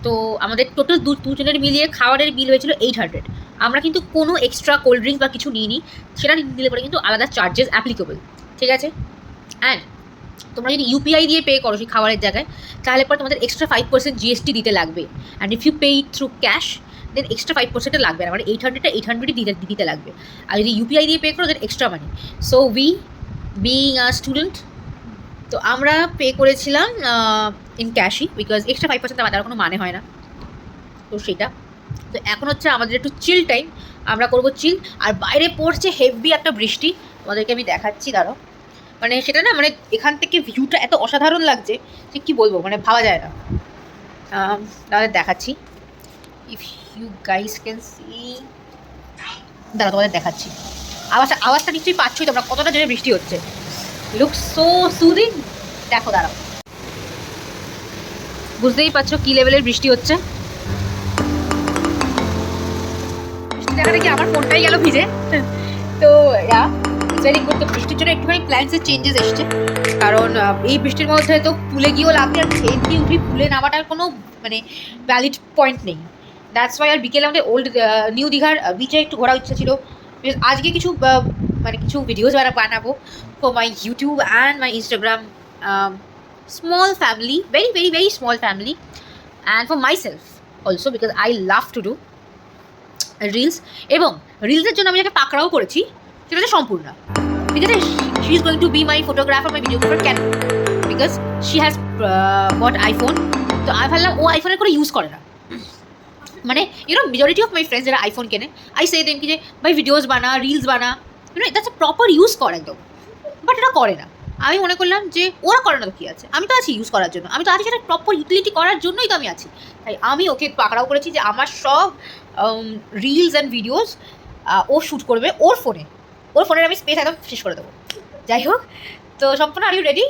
তো আমাদের টোটাল দুজনের মিলিয়ে খাবারের বিল হয়েছিল 800। আমরা কিন্তু কোনো এক্সট্রা কোল্ড ড্রিঙ্কস বা কিছু নিইনি, সেটা নিলে পরে কিন্তু আলাদা চার্জেস অ্যাপ্লিকেবল, ঠিক আছে। অ্যান্ড তোমরা যদি ইউপিআই দিয়ে পে করো সেই খাবারের জায়গায়, তাহলে পরে তোমাদের এক্সট্রা 5% জিএসটি দিতে লাগবে। And if you pay it through cash, then extra 5% লাগবে না, মানে 800টা দিতে লাগবে। আর যদি ইউপিআই দিয়ে পে করো then extra money. So we being a student, তো আমরা পে করেছিলাম ইন ক্যাশই, বিকজ এক্সট্রা 5% তার কোনো মানে হয় না। তো সেটা, তো এখন হচ্ছে আমাদের একটু চিল টাইম, আমরা করবো চিল। আর বাইরে পড়ছে হেভি একটা বৃষ্টি, তোমাদেরকে আমি দেখাচ্ছি, দাঁড়াও। মানে সেটা না, মানে এখান থেকে ভিউটা এত অসাধারণ লাগছে যে কী বলবো, মানে ভাবা যায় না। তাহলে দেখাচ্ছি, if you guys can see, দাঁড়া তোমাদের দেখাচ্ছি। আওয়াজটা নিশ্চয়ই পাচ্ছই তোমরা, কতটা জোরে বৃষ্টি হচ্ছে। লুক সো সুদিং, দেখো দাঁড়াও, বুঝতেই পারছো কী লেভেলের বৃষ্টি হচ্ছে। বৃষ্টি দেখা দেখি আমার ফোনটাই গেল ভিজে। তো ভেরি গুড। তো বৃষ্টির জন্য একটুখানি প্ল্যান্সের চেঞ্জেস এসছে, কারণ এই বৃষ্টির মধ্যে তো পুলে গিয়েও লাভ নেই, আর খেয়ে দিয়ে উঠি পুলে নামাটার কোনো মানে ভ্যালিড পয়েন্ট নেই। দ্যাটস ওয়াই আর বিকেলে আমাদের ওল্ড নিউ দীঘার বিচে একটু ঘোরার ইচ্ছা ছিল। আজকে কিছু মানে কিছু ভিডিওস বানাবো for my YouTube and my Instagram small family, very very very small family, and for my self also, because I love to do reels. এবং রিলসের জন্য আমি যাকে পাকড়াও করেছি সেটা হচ্ছে সম্পূর্ণা, ঠিক আছে। She is going to be my photographer, my videographer. কেন? Because she has both iPhone. তো আমি ভাবলাম ও আইফোনের করে ইউজ করে না, মানে মেজরিটি অফ মাই ফ্রেন্ডস যারা আইফোন কেনে, আই সে দেম কি যে ভাই ভিডিওস বানা, রিলস বানা, দ্যাটস আ প্রপার ইউজ কর একদম। বাট এটা করে না। আমি মনে করলাম যে ওরা করে না তো কী আছে, আমি তো আছি ইউজ করার জন্য, আমি তো আছি সেটা প্রপার ইউটিলিটি করার জন্যই তো আমি আছি। তাই আমি ওকে পাকড়াও করেছি যে আমার সব রিলস অ্যান্ড ভিডিওস ও শ্যুট করবে ওর ফোনের আমি স্পেস একদম শেষ করে দেবো। যাই হোক, তো সম্পূর্ণ আর ইউ রেডি?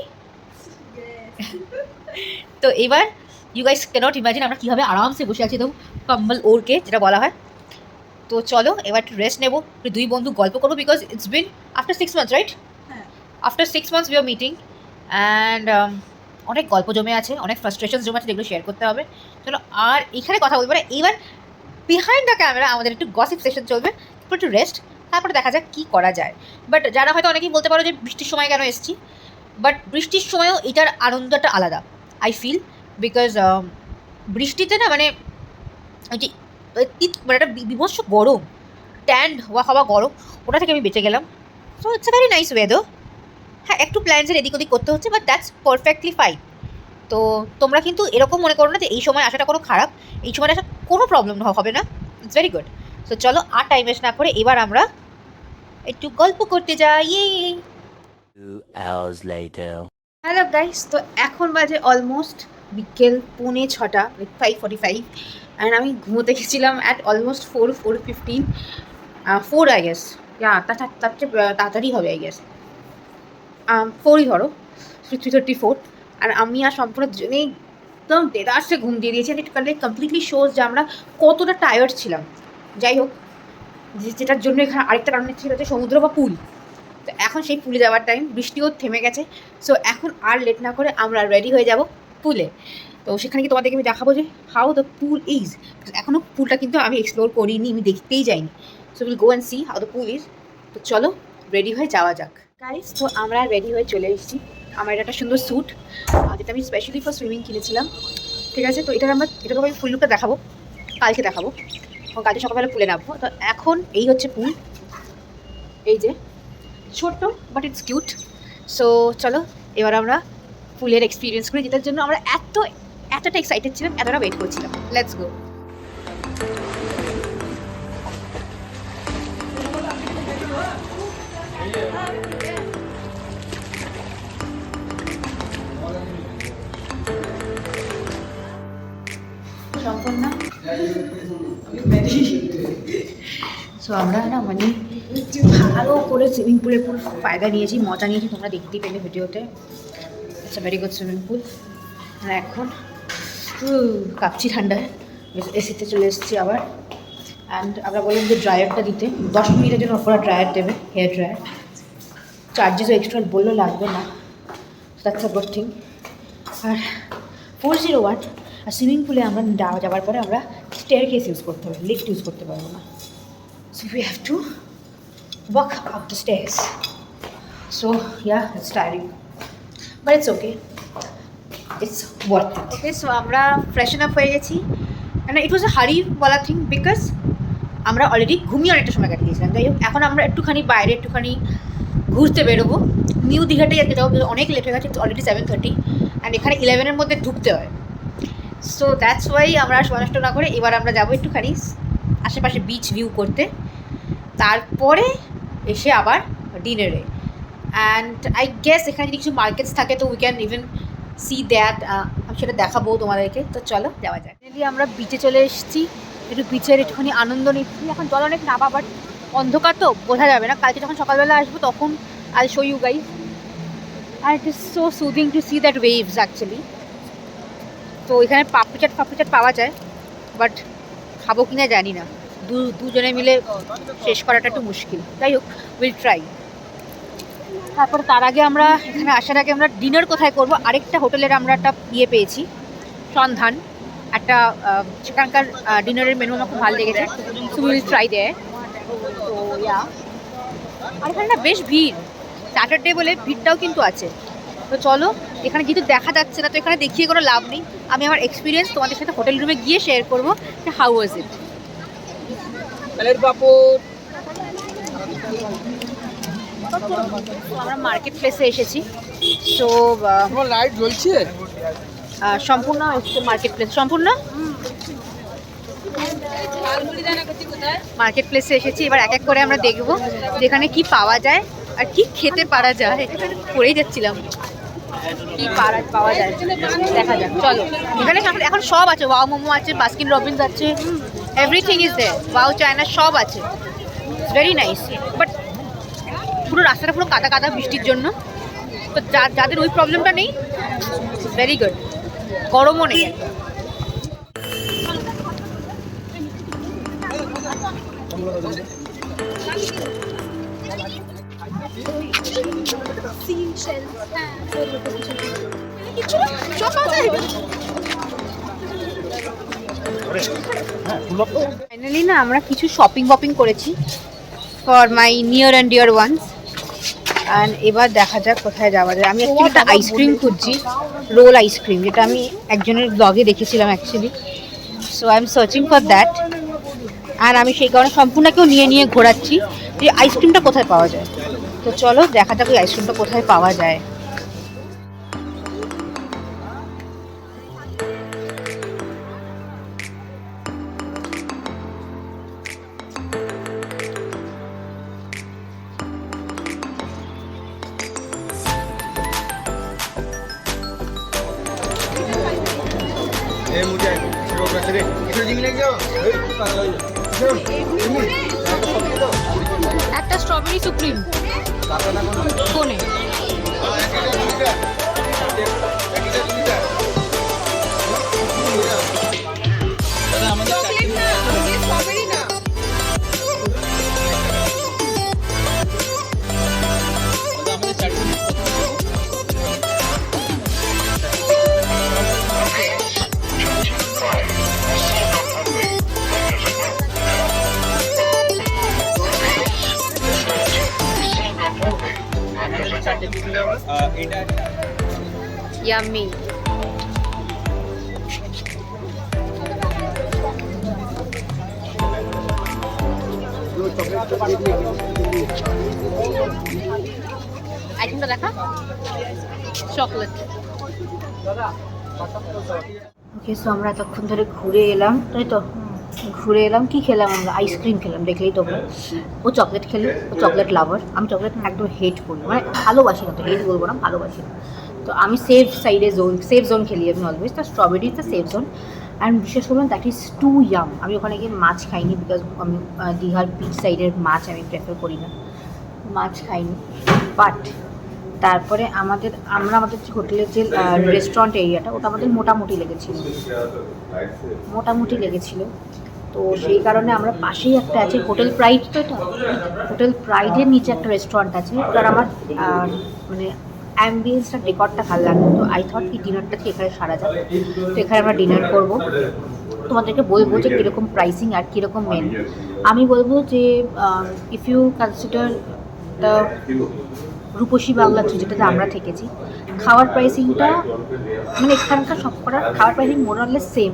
তো এবার ইউ গাইস ক্যানট ইমাজিন আমরা কীভাবে আরামসে বসে আছি, তো কম্বল ওরকে যেটা বলা হয়। তো চলো এবার একটু রেস্ট নেবো, একটু দুই বন্ধু গল্প করবো, because it's been after 6 months, right? After 6 months we are meeting, and অনেক গল্প জমে আছে, অনেক ফ্রাস্ট্রেশনস জমে আছে, যেগুলো শেয়ার করতে হবে। চলো আর এখানে কথা বলবো না, এইবার বিহাইন্ড দ্য ক্যামেরা আমাদের একটু গসিপ সেশন চলবে, একটু রেস্ট, তারপরে দেখা যাক কী করা যায়। বাট যারা হয়তো অনেকেই বলতে পারো যে বৃষ্টির সময় কেন এসেছি, বাট বৃষ্টির সময়ও এটার আনন্দটা আলাদা আই ফিল, বিকজ বৃষ্টিতে না মানে ওই যে মানে একটা বিভৎস গরম, ট্যান্ড হওয়া গরম, ওটা থেকে আমি বেঁচে গেলাম। So it's a very nice weather. হ্যাঁ, একটু প্ল্যান্সের এদিক ওদিক করতে হচ্ছে, বাট দ্যাটস পারফেক্টলি ফাইন। তো তোমরা কিন্তু এরকম মনে করো না যে এই সময় আসাটা কোনো খারাপ, এই সময় আসা কোনো প্রবলেম হবে না, ইটস ভেরি গুড। সো চলো আর টাইম ওয়েস্ট না করে এবার আমরা একটু গল্প করতে যাই। 2 hours later. হ্যালো গাইস, তো এখন বাজে অলমোস্ট বিকেল 6:45, 5:45, অ্যান্ড আমি ঘুমোতে গেছিলাম অ্যাট অলমোস্ট 4:15, 4 আই গেস, তার চেয়ে তাড়াতাড়ি হবে আই গেস, 4ই ধরো, 3:34। আর আমি আর সম্পূর্ণ জেনে একদম দেদারসে ঘুম দিয়ে দিয়েছি, ইট কমপ্লিটলি শোজ যে আমরা কতটা টায়ার্ড ছিলাম। যাই হোক, যেটার জন্য এখানে আরেকটা কারণ ছিল হচ্ছে সমুদ্র বা পুল। তো এখন সেই পুলে যাওয়ার টাইম, বৃষ্টিও থেমে গেছে। সো এখন আর লেট না করে আমরা রেডি হয়ে যাব পুলে। তো সেখানে কি তোমাদেরকে আমি দেখাবো যে হাউ দ্য পুল ইজ। এখনও পুলটা কিন্তু আমি এক্সপ্লোর করিনি, আমি দেখতেই যাইনি। So will go and C how the pool is. তো চলো রেডি হয়ে যাওয়া যাক গাইস। তো আমরা রেডি হয়ে চলে এসেছি। আমার এটা একটা সুন্দর স্যুট, যেটা আমি স্পেশালি ফর সুইমিং কিনেছিলাম, ঠিক আছে। তো এটাকে আমি ফুল লুকটা দেখাবো, কালকে দেখাবো, কালকে সকালবেলা পুলে নামবো। তো এখন এই হচ্ছে পুল, এই যে ছোট্ট বাট ইটস কিউট। সো চলো এবার আমরা পুলের এক্সপিরিয়েন্স করি, যেটার জন্য আমরা এতটা এক্সাইটেড ছিলাম, এতটা ওয়েট করছিলাম। Let's go. সম্পূর্ণ সো আমরা না মানে ভালো করে সুইমিং পুলের পুরো ফায়দা নিয়েছি, মজা নিয়েছি, তোমরা দেখতেই পেলে ভিডিওতে। It's a very good swimming pool. আর এখন কাঁপছি ঠান্ডায়, এসিতে চলে এসেছি আবার। অ্যান্ড আমরা বললাম যে ড্রায়ারটা দিতে 10 মিনিটের জন্য ওপরে ড্রায়ার দেবে, হেয়ার ড্রায়ার। চার্জেসও এক্সট্রা বললেও লাগবে না, দ্যাটস আ গুড থিং। আর 401 আর সুইমিং পুলে আমরা যাওয়ার পরে আমরা স্টেয়ার কেস ইউজ করতে হবে, লিফট ইউজ করতে পারবো না। So we have to walk up the stairs. So yeah, it's tiring but it's okay, it's worth it. Okay, so আমরা ফ্রেশন আপ হয়ে গেছি। মানে ইট ওয়াজ আ হারি বলা থিং, বিকজ আমরা অলরেডি ঘুমিয়ে অনেকটা সময় কাটিয়েছিলাম। যাই হোক, এখন আমরা একটুখানি বাইরে একটুখানি ঘুরতে বেরোবো। নিউ দীঘাটাই আজকে যাবো, অনেক লেট হয়ে গেছে, অলরেডি 7:30 অ্যান্ড এখানে 11-এর মধ্যে ঢুকতে হয়। সো দ্যাটস ওয়াই আমরা সময় নষ্ট না করে এবার আমরা যাবো একটুখানি আশেপাশে বিচ ভিউ করতে, তারপরে এসে আবার ডিনারে। অ্যান্ড আই গেস এখানে যদি কিছু মার্কেটস থাকে তো we can even see that, আমি সেটা দেখাবো তোমাদেরকে। তো চলো যাওয়া যায়। আমরা বিচে চলে এসেছি, একটু বিচের একটুখানি আনন্দ নিচ্ছি। এখন জল অনেক নামা, বাট অন্ধকার তো বোঝা যাবে না। কালকে যখন সকালবেলা আসবো তখন আই শো ইউ গাইজ। আর it is so soothing to see that waves actually. তো এখানে পাপড়ি চাট পাওয়া যায়, বাট খাবো কিনা জানি না, দুজনে মিলে শেষ করাটা একটু মুশকিল। যাই হোক, উইল ট্রাই। তারপরে তার আগে আমরা এখানে আসার আগে আমরা ডিনার কোথায় করবো, আরেকটা হোটেলের আমরা একটা পেয়েছি সন্ধান, একটা সেখানকার ডিনারের মেনু আমার খুব ভালো লেগেছে। সো উইল ট্রাই দেয়। তো ইয়া, আর এখানে না বেশ ভিড়, স্যাটারডে বলে ভিড়টাও কিন্তু আছে। তো চলো, এখানে যেহেতু দেখা যাচ্ছে না তো এখানে দেখিয়ে কোনো লাভ নেই। আমি আমার এক্সপিরিয়েন্স তোমাদের সাথে হোটেল রুমে গিয়ে শেয়ার করবো যে হাউ ওয়াজ ইট। আমরা মার্কেট প্লেসে এসেছি। তো লাইট জ্বলছে সম্পূর্ণ মার্কেট প্লেস, সম্পূর্ণ মার্কেট প্লেসে এসেছি। এবার এক এক করে আমরা দেখবো যেখানে কি পাওয়া যায় আর কি খেতে পারা যায়। পড়েই যাচ্ছিলাম কি পাওয়া যায়, দেখা যাক। চলো, এখানে এখন সব আছে, ওয়াও মোমো আছে, বাস্কিন রবিন্স আছে, everything is there, wow China সব আছে, ভেরি নাইস। বাট পুরো রাস্তাটা পুরো কাদা কাদা বৃষ্টির জন্য। তো যাদের ওই প্রবলেমটা নেই, ভেরি গুড, গরমও নেই একদম। ফাইনালি না আমরা কিছু শপিং করেছি for my near and deer once. And এবার দেখা যাক কোথায় যাওয়া যায়। আমি অ্যাকচুয়ালি একটা আইসক্রিম খুঁজছি, রোল আইসক্রিম, যেটা আমি একজনের ব্লগে দেখেছিলাম actually. So I am searching for that. আর আমি সেই কারণে সম্পূর্ণকেও নিয়ে ঘোরাচ্ছি যে আইসক্রিমটা কোথায় পাওয়া যায়। তো চলো দেখা যাক ওই আইসক্রিমটা কোথায় পাওয়া যায়। একটা স্ট্রবেরি সুপ্রিম কোনে ইয়াম্মি। আইটেমটা দেখা, চকলেট। ওকে, সো আমরা এতক্ষণ ধরে ঘুরে এলাম, তাই তো ঘুরে এলাম, কি খেলাম আমরা, আইসক্রিম খেলাম, দেখলেই তো। ও চকলেট খেলো, ও চকলেট লাভার। আমি চকলেট একদম হেট করি, মানে ভালোবাসি না, তো হেট বলবো না, ভালোবাসি না। তো আমি সেফ জোন খেলি আমি অলওয়েজ। তো strawberry is the safe zone. And বিশেষ করলাম দ্যাট ইজ টু ইয়াম। আমি ওখানে গিয়ে মাছ খাইনি, বিকজ আমি দীঘার বিচ সাইডের মাছ আমি প্রেফার করি না, মাছ খাইনি। বাট তারপরে আমাদের যে হোটেলের যে রেস্টুরেন্ট এরিয়াটা, ওটা আমাদের মোটামুটি লেগেছিল। তো সেই কারণে আমরা পাশেই একটা আছে হোটেল প্রাইড, তো এটা হোটেল প্রাইডের নিচে একটা রেস্টুরেন্ট আছে, ওটার আমার মানে অ্যাম্বিয়েন্সটা ডেকরটা ভালো লাগলো, তো আই থট কি ডিনারটা কি এখানে সারা যাবে। তো এখানে আমরা ডিনার করবো, তোমাদেরকে বলবো যে কীরকম প্রাইসিং আর কীরকম মেনু। আমি বলবো যে ইফ ইউ কনসিডার দ্য রূপসী বাংলা যেটাতে আমরা থেকেছি, খাওয়ার প্রাইসিংটা মানে এখানকার সব করার খাওয়ার প্রাইসিং মোরালেস সেম,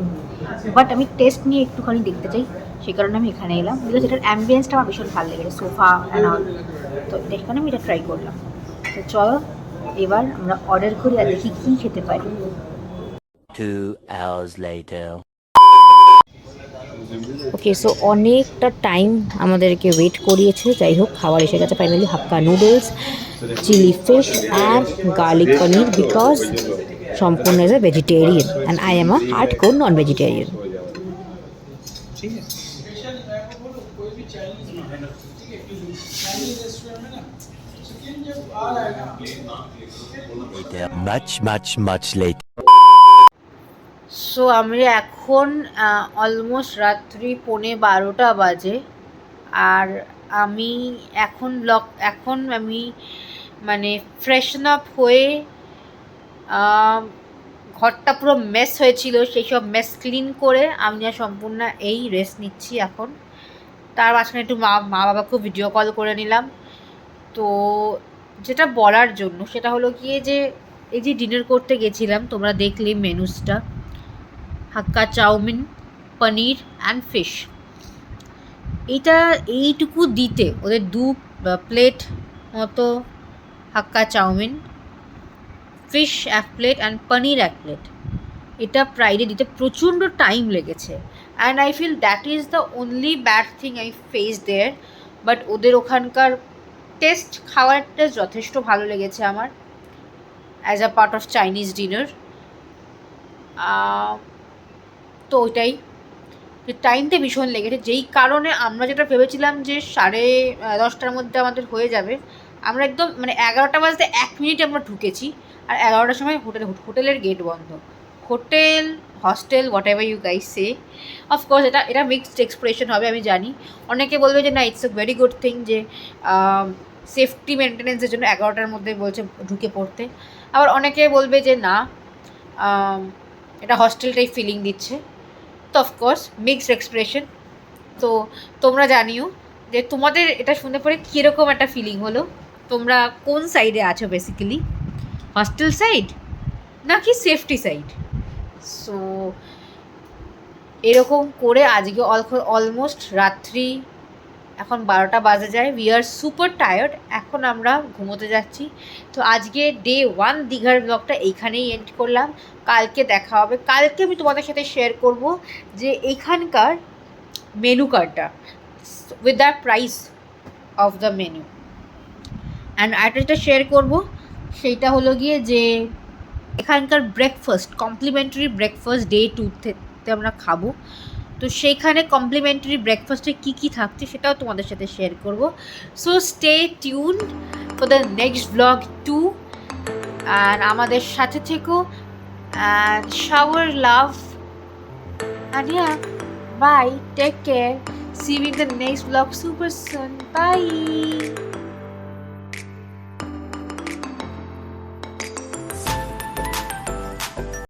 বাট আমি টেস্ট নিয়ে একটুখানি দেখতে চাই, সেই কারণে আমি এখানে এলাম। বিকজ এটার অ্যাম্বিয়েন্সটা আমার ভীষণ ভালো লেগেছে, সোফা অ্যান্ড অল, তো এখানে আমি এটা ট্রাই করলাম। তো চলো এবার আমরা অর্ডার করি আর দেখি কী খেতে পারি। 2 hours later. ওকে, সো অনেকটা টাইম আমাদেরকে ওয়েট করিয়েছে, যাই হোক খাবার এসে গেছে finally. Hakka noodles, chili fish and garlic paneer, because Sampurna as a vegetarian and I am a hard core non vegetarian. Much later. So আমরা এখন অলমোস্ট রাত্রি 11:15 বাজে, আর আমি এখন আমি মানে ফ্রেশন আপ হয়ে ঘরটা পুরো মেস হয়েছিল, সেই সব মেস ক্লিন করে আমি সম্পূর্ণ এই রেস্ট নিচ্ছি এখন। তার মাঝখানে একটু মা বাবাকেও ভিডিও কল করে নিলাম। তো যেটা বলার জন্য সেটা হলো গিয়ে যে এই যে ডিনার করতে গেছিলাম, তোমরা দেখলে মেনুসটা, hakka chowmein, paneer and fish, এইটুকু দিতে ওদের 2 প্লেট মতো hakka chowmein, fish 1 plate and paneer 1 plate, এটা ফ্রাইডে দিতে প্রচণ্ড টাইম লেগেছে। And I feel that is the only bad thing I face there. But ওদের ওখানকার খাওয়ার টেস্ট যথেষ্ট ভালো লেগেছে আমার as a part of Chinese dinner. তো ওইটাই, টাইমটা ভীষণ লেগেছে, যেই কারণে আমরা যেটা ভেবেছিলাম যে 10:30টার মধ্যে আমাদের হয়ে যাবে, আমরা একদম মানে 11টা বাজতে 1 মিনিট আমরা ঢুকেছি, আর 11টার সময় হোটেলের গেট বন্ধ। Hotel, hostel, whatever you guys say, of course এটা মিক্সড এক্সপ্রেশন হবে আমি জানি। অনেকে বলবে যে না, it's a very good thing যে সেফটি মেনটেনেন্সের জন্য 11টার মধ্যে বলছে ঢুকে পড়তে। আবার অনেকে বলবে যে না, এটা হস্টেলটাই ফিলিং দিচ্ছে। তো অফকোর্স মিক্সড এক্সপ্রেশন। তো তোমরা জানিও যে তোমাদের এটা শুনতে পরে কীরকম একটা ফিলিং হলো, তোমরা কোন সাইডে আছো, বেসিক্যালি হস্টেল সাইড নাকি সেফটি সাইড। সো এরকম করে আজকে অলমোস্ট রাত্রি এখন 12টা বাজে যায়, উই আর সুপার টায়ার্ড, এখন আমরা ঘুমোতে যাচ্ছি। তো আজকে ডে 1 দীঘার ব্লগটা এইখানেই এন্ড করলাম। কালকে দেখা হবে, কালকে আমি তোমাদের সাথে শেয়ার করব যে এইখানকার মেনু কার্ডটা with the price of the menu. And আরেকটা যেটা শেয়ার করব সেইটা হলো গিয়ে যে এখানকার ব্রেকফাস্ট, কমপ্লিমেন্টারি ব্রেকফাস্ট ডে 2তে আমরা খাবো। তো সেইখানে কমপ্লিমেন্টারি ব্রেকফাস্টে কী কী থাকছে সেটাও তোমাদের সাথে শেয়ার করব। So stay tuned for the next vlog 2, and আমাদের সাথে থেকো, and shower love, and yeah, bye, take care, see you in the next vlog super soon, by.